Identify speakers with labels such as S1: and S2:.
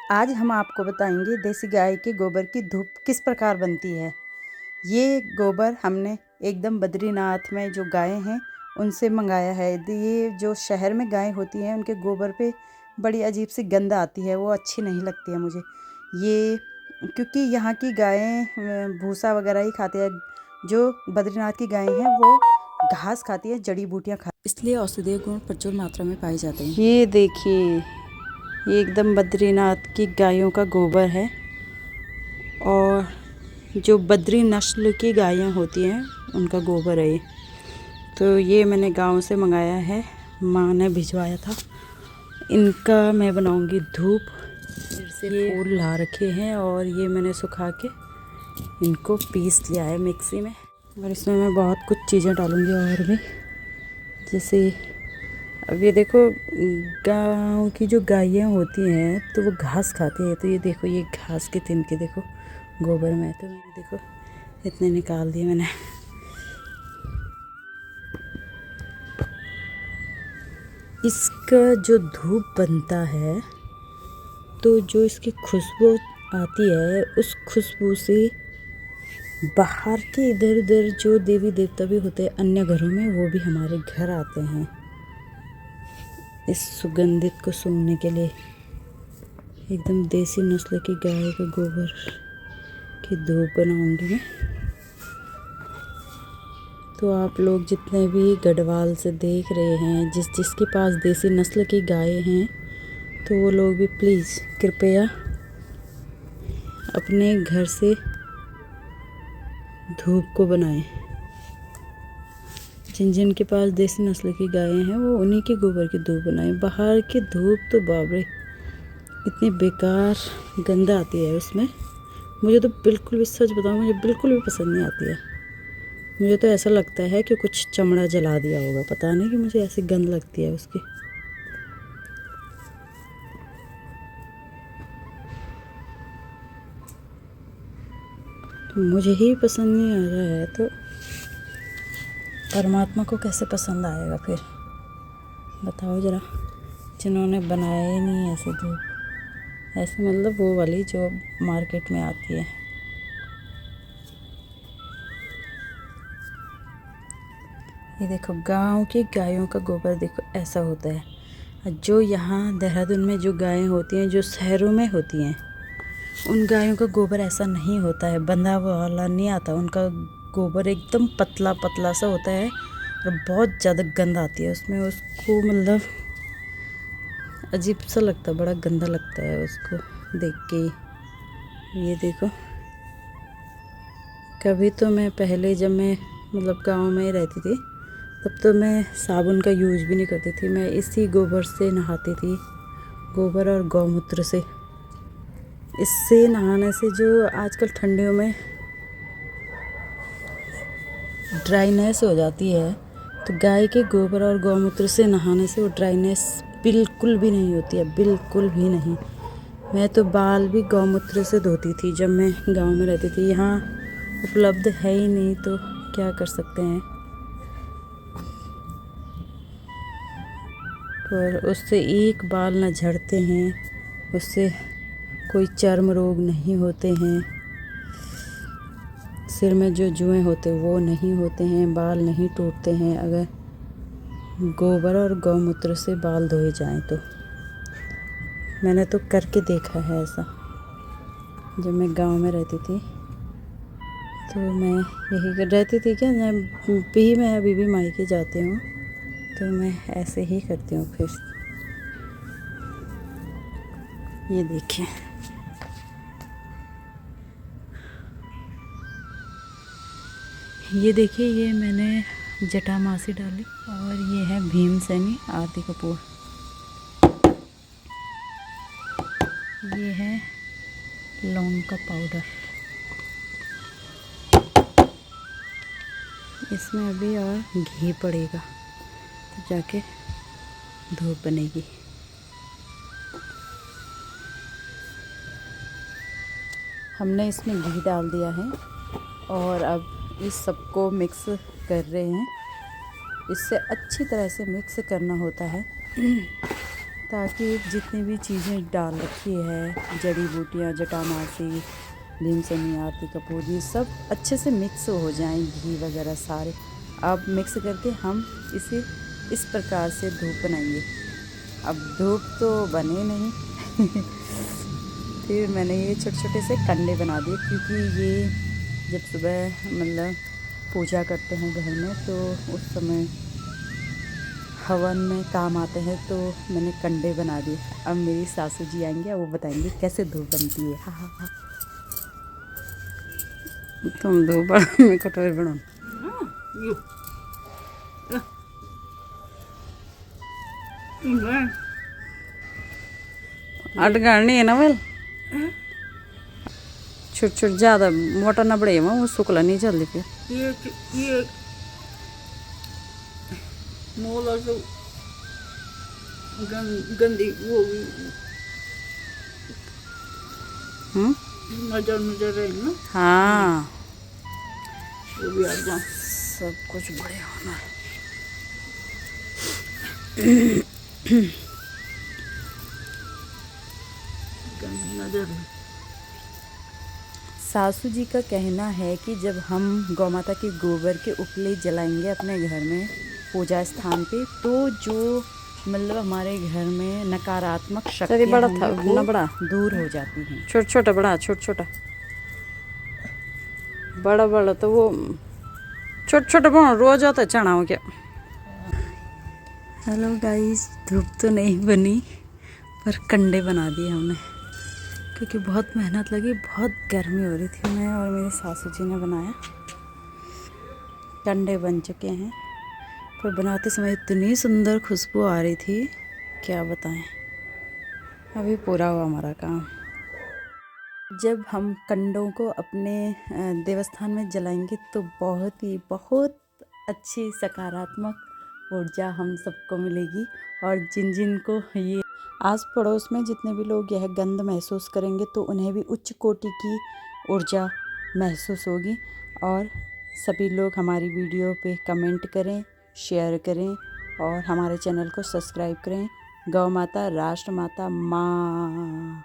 S1: आज हम आपको बताएंगे देसी गाय के गोबर की धूप किस प्रकार बनती है। ये गोबर हमने एकदम बद्रीनाथ में जो गायें हैं उनसे मंगाया है। ये जो शहर में गायें होती हैं उनके गोबर पे बड़ी अजीब सी गंध आती है, वो अच्छी नहीं लगती है मुझे ये, क्योंकि यहाँ की गायें भूसा वगैरह ही खाती है। जो बद्रीनाथ की गायें हैं वो घास खाती है, जड़ी बूटियाँ खाती, इसलिए औषधीय गुण प्रचुर मात्रा में पाए जाते हैं। ये देखिए, ये एकदम बद्रीनाथ की गायों का गोबर है और जो बद्री नस्ल की गायें होती हैं उनका गोबर है ये। तो ये मैंने गांव से मंगाया है, माँ ने भिजवाया था। इनका मैं बनाऊंगी धूप। ये फूल ला रखे हैं और ये मैंने सुखा के इनको पीस लिया है मिक्सी में, और इसमें मैं बहुत कुछ चीज़ें डालूंगी और भी। जैसे अब ये देखो, गांव की जो गायें होती हैं तो वो घास खाती है। तो ये देखो, ये घास के तिनके देखो गोबर में, तो मैंने देखो इतने निकाल दिए मैंने। इसका जो धूप बनता है तो जो इसकी खुशबू आती है, उस खुशबू से बाहर के इधर उधर जो देवी देवता भी होते हैं अन्य घरों में, वो भी हमारे घर आते हैं इस सुगंधित को सूंघने के लिए। एकदम देसी नस्ल की गाय का गोबर की धूप बनाऊंगी मैं। तो आप लोग जितने भी गढ़वाल से देख रहे हैं, जिसके पास देसी नस्ल की गायें हैं, तो वो लोग भी प्लीज़ कृपया अपने घर से धूप को बनाएं। जिन जिन के पास देसी नस्ल की गायें हैं वो उन्हीं के गोबर की धूप बनाएं। बाहर की धूप तो बाबरे इतनी बेकार गंध आती है उसमें। मुझे तो बिल्कुल भी, सच बताऊं, मुझे बिल्कुल भी पसंद नहीं आती है। मुझे तो ऐसा लगता है कि कुछ चमड़ा जला दिया होगा, पता नहीं कि मुझे ऐसी गंध लगती है उसकी। तो मुझे ही पसंद नहीं आ रहा है तो परमात्मा को कैसे पसंद आएगा फिर, बताओ ज़रा। जिन्होंने बनाया ही नहीं ऐसे धूप, ऐसे मतलब वो वाली जो मार्केट में आती है। ये देखो, गांव की गायों का गोबर देखो ऐसा होता है। जो यहाँ देहरादून में जो गायें होती हैं, जो शहरों में होती हैं, उन गायों का गोबर ऐसा नहीं होता है, बंधा वाला नहीं आता। उनका गोबर एकदम पतला पतला सा होता है और बहुत ज़्यादा गंध आती है उसमें। उसको मतलब अजीब सा लगता है, बड़ा गंदा लगता है उसको देख के। ये देखो, कभी तो मैं पहले जब मैं मतलब गांव में रहती थी, तब तो मैं साबुन का यूज़ भी नहीं करती थी। मैं इसी गोबर से नहाती थी, गोबर और गौमूत्र से। इससे नहाने से जो आजकल ठंडियों में ड्राइनेस हो जाती है, तो गाय के गोबर और गौमूत्र से नहाने से वो ड्राइनेस बिल्कुल भी नहीं होती है, बिल्कुल भी नहीं। मैं तो बाल भी गौमूत्र से धोती थी जब मैं गांव में रहती थी। यहाँ उपलब्ध है ही नहीं तो क्या कर सकते हैं। और उससे एक बाल न झड़ते हैं, उससे कोई चर्म रोग नहीं होते हैं, सिर में जो जुएँ होते वो नहीं होते हैं, बाल नहीं टूटते हैं अगर गोबर और गौमूत्र से बाल धोए जाएं तो। मैंने तो करके देखा है ऐसा। जब मैं गांव में रहती थी तो मैं यही कर रहती थी क्या, जब भी मैं अभी भी मायके जाती हूँ तो मैं ऐसे ही करती हूँ। फिर ये देखिए, ये देखिए, ये मैंने जटामासी डाली और ये है भीमसेनी आरती कपूर। ये है लौंग का पाउडर। इसमें अभी और घी पड़ेगा तो जाके धूप बनेगी। हमने इसमें घी डाल दिया है और अब इस सबको मिक्स कर रहे हैं। इससे अच्छी तरह से मिक्स करना होता है ताकि जितनी भी चीज़ें डाल रखी है, जड़ी बूटियाँ, जटामासी, भीमसेनी, आरती कपूर, ये सब अच्छे से मिक्स हो जाएं, घी वगैरह सारे। अब मिक्स करके हम इसे इस प्रकार से धूप बनाएंगे। अब धूप तो बने नहीं फिर मैंने ये छोटे छोटे से कंडे बना दिए, क्योंकि ये जब सुबह मतलब पूजा करते हैं घर में तो उस समय हवन में काम आते हैं, तो मैंने कंडे बना दिए। अब मेरी सासू जी आएंगे, वो बताएंगे कैसे धूप बनती है। हाँ हाँ हाँ, तुम दो बड़ा में कटोरे बनो अटगानी है ना वेल छोट छोट ज़्यादा मोटा ना बड़े वो शुक्ला नहीं जल्दी फिर
S2: ये मोला तो गंदी वो नजर रहे ना।
S1: हाँ,
S2: वो भी आ जा
S1: सब कुछ बड़े होना।
S2: नजर
S1: सासू जी का कहना है कि जब हम गौ माता के गोबर के उपले जलाएंगे अपने घर में पूजा स्थान पे, तो जो मतलब हमारे घर में नकारात्मक शक्तियाँ
S2: बड़ा
S1: होंगी
S2: था
S1: वो
S2: ना, बड़ा
S1: दूर हो जाती हैं।
S2: छोटा छोटा बड़ा छोटा छोटा बड़ा बड़ा तो वो छोटा छोटा बड़ा रोज आता है चना हो क्या।
S1: हेलो गाइस, धूप तो नहीं बनी पर कंडे बना दिए हमने, क्योंकि बहुत मेहनत लगी, बहुत गर्मी हो रही थी। मैं और मेरी सासू जी ने बनाया, कंडे बन चुके हैं। पर बनाते समय इतनी सुंदर खुशबू आ रही थी, क्या बताएं। अभी पूरा हुआ हमारा काम। जब हम कंडों को अपने देवस्थान में जलाएंगे तो बहुत अच्छी सकारात्मक ऊर्जा हम सबको मिलेगी। और जिन जिन को ये आस पड़ोस में जितने भी लोग यह गंध महसूस करेंगे तो उन्हें भी उच्च कोटि की ऊर्जा महसूस होगी। और सभी लोग हमारी वीडियो पे कमेंट करें, शेयर करें और हमारे चैनल को सब्सक्राइब करें। गौ माता, राष्ट्र माता, माँ।